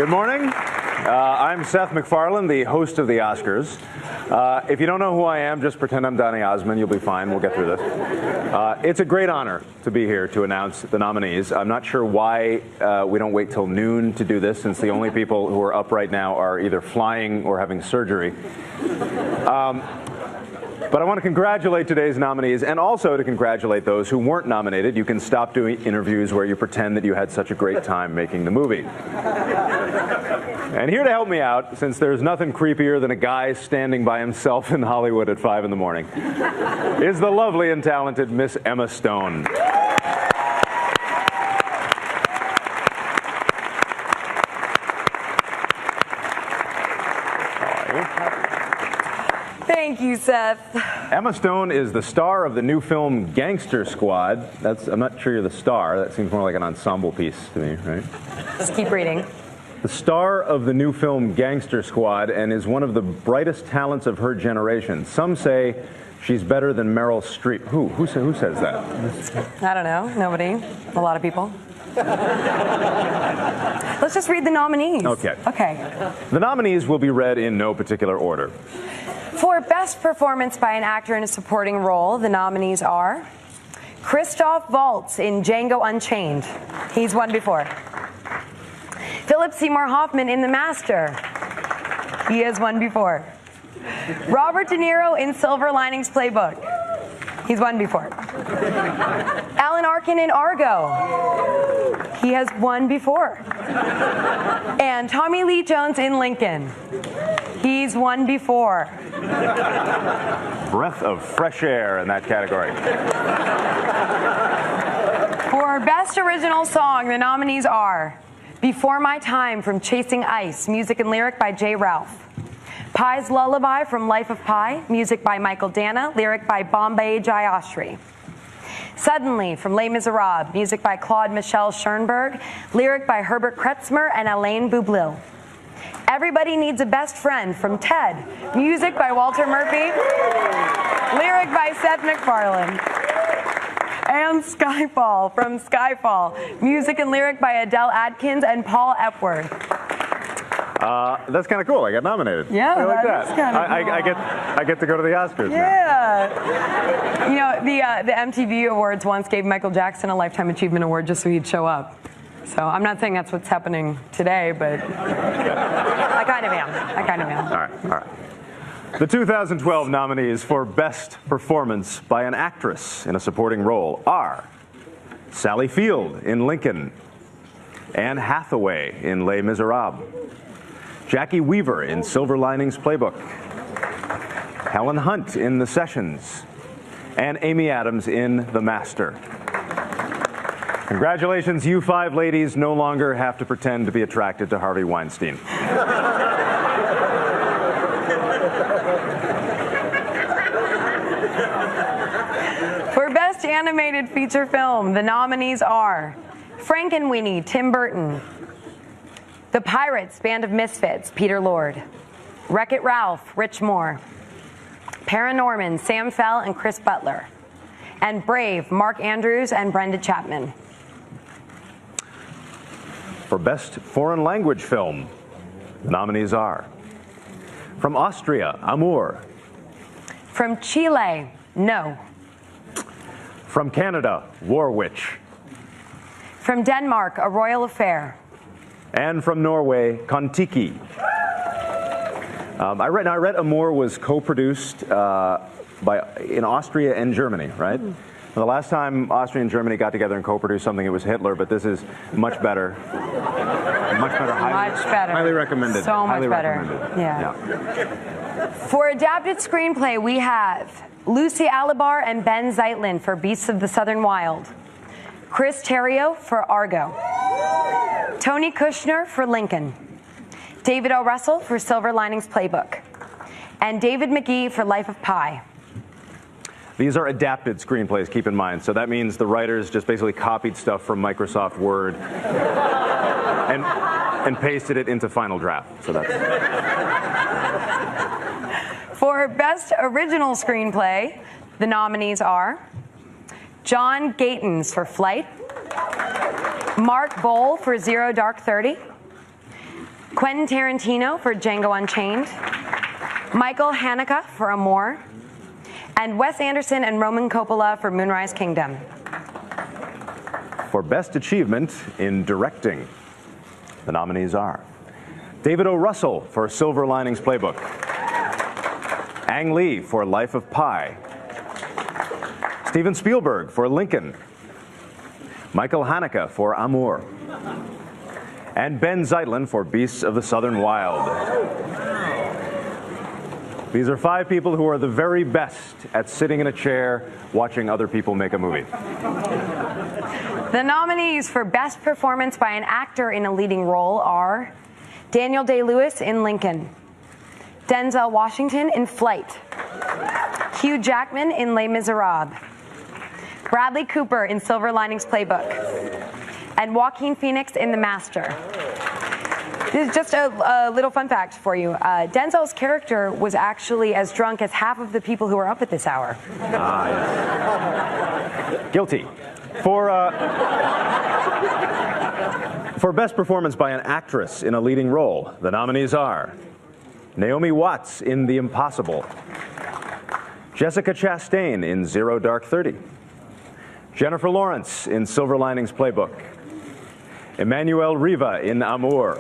Good morning. I'm Seth MacFarlane, the host of the Oscars. If you don't know who I am, just pretend I'm Donny Osmond. You'll be fine. We'll get through this. It's a great honor to be here to announce the nominees. I'm not sure why we don't wait till noon to do this, since the only people who are up right now are either flying or having surgery. But I want to congratulate today's nominees, and also to congratulate those who weren't nominated. You can stop doing interviews where you pretend that you had such a great time making the movie. And here to help me out, since there's nothing creepier than a guy standing by himself in Hollywood at 5 in the morning, is the lovely and talented Miss Emma Stone. Thank you, Seth. Emma Stone is the star of the new film Gangster Squad. I'm not sure you're the star. That seems more like an ensemble piece to me, right? Just keep reading. The star of the new film Gangster Squad, and is one of the brightest talents of her generation. Some say she's better than Meryl Streep. Who says that? I don't know. Nobody. A lot of people. Let's just read the nominees. Okay. Okay. The nominees will be read in no particular order. For Best Performance by an Actor in a Supporting Role, the nominees are Christoph Waltz in Django Unchained. He's won before. Philip Seymour Hoffman in The Master. He has won before. Robert De Niro in Silver Linings Playbook. He's won before. Alan Arkin in Argo. He has won before. And Tommy Lee Jones in Lincoln. He's won before. Breath of fresh air in that category. For Best Original Song, the nominees are Before My Time from Chasing Ice, music and lyric by Jay Ralph. Pi's Lullaby from Life of Pi, music by Michael Dana, lyric by Bombay Jayashri. Suddenly from Les Miserables, music by Claude Michel Schoenberg, lyric by Herbert Kretzmer and Alain Boublil. Everybody Needs a Best Friend from Ted, music by Walter Murphy, lyric by Seth MacFarlane. And Skyfall from Skyfall, music and lyric by Adele Adkins and Paul Epworth. That's kind of cool. I got nominated. Yeah, I like that. Is kind of cool. I get to go to the Oscars now. Yeah. You know, the MTV Awards once gave Michael Jackson a Lifetime Achievement Award just so he'd show up. So I'm not saying that's what's happening today, but I kind of am. All right. The 2012 nominees for Best Performance by an Actress in a Supporting Role are Sally Field in Lincoln, Anne Hathaway in Les Miserables, Jackie Weaver in Silver Linings Playbook, Helen Hunt in The Sessions, and Amy Adams in The Master. Congratulations, you 5 ladies no longer have to pretend to be attracted to Harvey Weinstein. For Best Animated Feature Film, the nominees are Frankenweenie, Tim Burton, The Pirates, Band of Misfits, Peter Lord, Wreck-It Ralph, Rich Moore, Paranorman, Sam Fell and Chris Butler, and Brave, Mark Andrews and Brenda Chapman. For Best Foreign Language Film, the nominees are from Austria, Amour. From Chile, No. From Canada, War Witch. From Denmark, A Royal Affair. And from Norway, Kon-Tiki. I read Amour was co-produced in Austria and Germany, right? The last time Austria and Germany got together and co-produced something, it was Hitler, but this is much better. Much better. Highly recommended. So much highly better. Recommended. Yeah. For Adapted Screenplay, we have Lucy Alibar and Ben Zeitlin for Beasts of the Southern Wild, Chris Terrio for Argo, Tony Kushner for Lincoln, David O. Russell for Silver Linings Playbook, and David McGee for Life of Pi. These are adapted screenplays, keep in mind. So that means the writers just basically copied stuff from Microsoft Word and pasted it into Final Draft. So that's... For Best Original Screenplay, the nominees are John Gatins for Flight, Mark Bowl for Zero Dark 30, Quentin Tarantino for Django Unchained, Michael Haneke for Amour, and Wes Anderson and Roman Coppola for Moonrise Kingdom. For Best Achievement in Directing, the nominees are David O. Russell for Silver Linings Playbook, Ang Lee for Life of Pi, Steven Spielberg for Lincoln, Michael Haneke for Amour, and Ben Zeitlin for Beasts of the Southern Wild. These are 5 people who are the very best at sitting in a chair watching other people make a movie. The nominees for Best Performance by an Actor in a Leading Role are Daniel Day-Lewis in Lincoln, Denzel Washington in Flight, Hugh Jackman in Les Miserables, Bradley Cooper in Silver Linings Playbook, and Joaquin Phoenix in The Master. This is just a little fun fact for you. Denzel's character was actually as drunk as half of the people who were up at this hour. Yes. Guilty. For Best Performance by an Actress in a Leading Role, the nominees are Naomi Watts in The Impossible, Jessica Chastain in Zero Dark 30, Jennifer Lawrence in Silver Linings Playbook, Emmanuel Riva in Amour,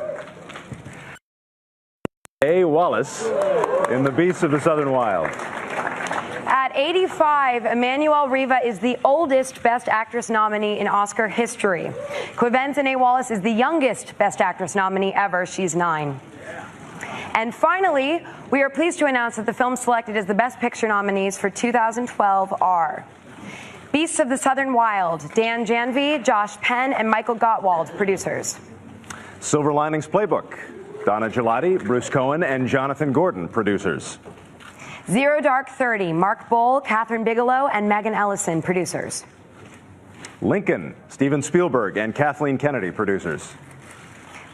A. Wallace in The Beasts of the Southern Wild. At 85, Emmanuel Riva is the oldest Best Actress nominee in Oscar history. Quivenzane Wallace is the youngest Best Actress nominee ever. She's 9. And finally, we are pleased to announce that the films selected as the Best Picture nominees for 2012 are Beasts of the Southern Wild, Dan Janvey, Josh Penn, and Michael Gottwald, producers. Silver Linings Playbook, Donna Gelati, Bruce Cohen, and Jonathan Gordon, producers. Zero Dark 30, Mark Bowl, Catherine Bigelow, and Megan Ellison, producers. Lincoln, Steven Spielberg and Kathleen Kennedy, producers.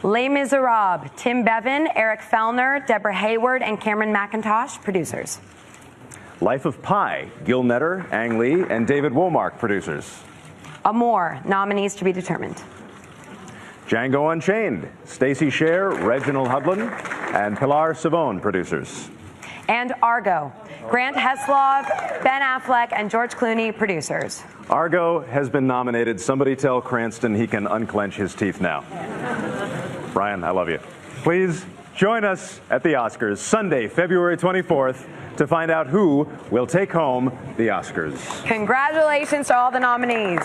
Les Miserables, Tim Bevan, Eric Fellner, Deborah Hayward, and Cameron McIntosh, producers. Life of Pi, Gil Netter, Ang Lee, and David Womark, producers. Amour, nominees to be determined. Django Unchained, Stacey Scher, Reginald Hudlin, and Pilar Savone, producers. And Argo, Grant Heslov, Ben Affleck, and George Clooney, producers. Argo has been nominated. Somebody tell Cranston he can unclench his teeth now. Brian, I love you. Please join us at the Oscars Sunday, February 24th to find out who will take home the Oscars. Congratulations to all the nominees.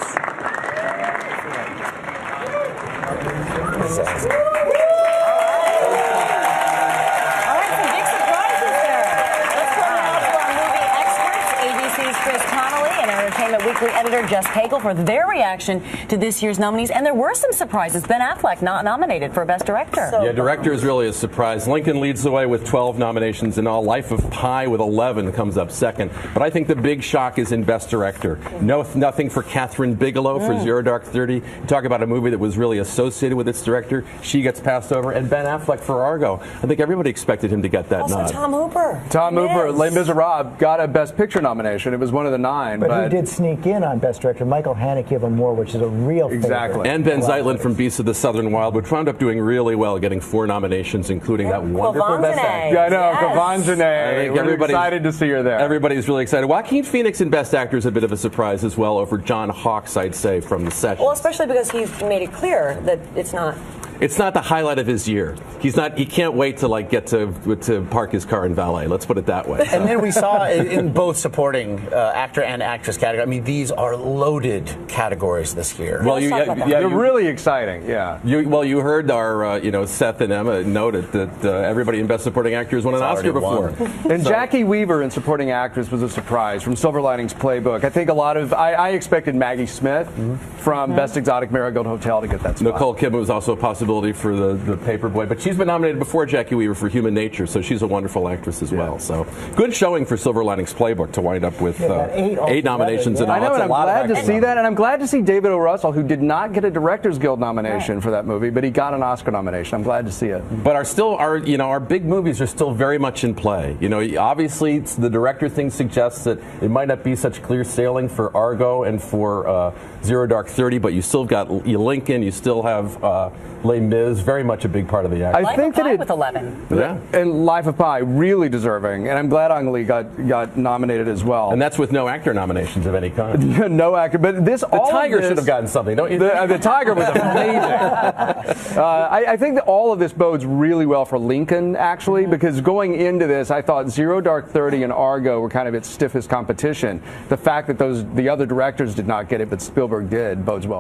Entertainment Weekly editor Jess Cagle for their reaction to this year's nominees. And there were some surprises. Ben Affleck not nominated for Best Director. Yeah, director is really a surprise. Lincoln leads the way with 12 nominations in all. Life of Pi with 11 comes up second. But I think the big shock is in Best Director. Nothing for Catherine Bigelow for Zero Dark 30. Talk about a movie that was really associated with its director. She gets passed over. And Ben Affleck for Argo. I think everybody expected him to get that also nod. Tom Hooper. Tom Hooper, Les Miserables, got a Best Picture nomination. It was one of the 9. But who did sneak in on Best Director? Michael Haneke of Amour, which is a real favorite. And Ben Zeitlin from Beasts of the Southern Wild, which wound up doing really well, getting 4 nominations, including that wonderful Best Actor. Yeah, I know, Quivenzane. We're excited to see her there. Everybody's really excited. Joaquin Phoenix in Best Actor is a bit of a surprise as well over John Hawkes, I'd say, from The Sessions. Well, especially because he's made it clear that it's not the highlight of his year. He can't wait to get to park his car in valet. Let's put it that way. And then we saw in both supporting actor and actress category. I mean, these are loaded categories this year. Well, they're really exciting. Yeah. You heard our Seth and Emma noted that everybody in Best Supporting Actor has won an Oscar before. And Jackie Weaver in Supporting Actress was a surprise from Silver Linings Playbook. I think I expected Maggie Smith from Best Exotic Marigold Hotel to get that spot. Nicole Kidman was also a possibility for the Paperboy, but she's been nominated before Jackie Weaver for Human Nature, so she's a wonderful actress as well. So good showing for Silver Linings Playbook to wind up with 8 nominations in all. I know, and I'm glad to see that, and I'm glad to see David O. Russell, who did not get a Directors Guild nomination for that movie, but he got an Oscar nomination. I'm glad to see it. But our big movies are still very much in play. Obviously the director thing suggests that it might not be such clear sailing for Argo and for Zero Dark 30, but you still got Lincoln, you still have Les Les Mis, very much a big part of the act. I think that with 11. Yeah. And Life of Pi, really deserving. And I'm glad Ang Lee got nominated as well. And that's with no actor nominations of any kind. No actor. But this, The all Tiger of this, should have gotten something, don't you think? The Tiger was amazing. I think that all of this bodes really well for Lincoln, actually, because going into this, I thought Zero Dark 30 and Argo were kind of its stiffest competition. The fact that the other directors did not get it, but Spielberg did, bodes well.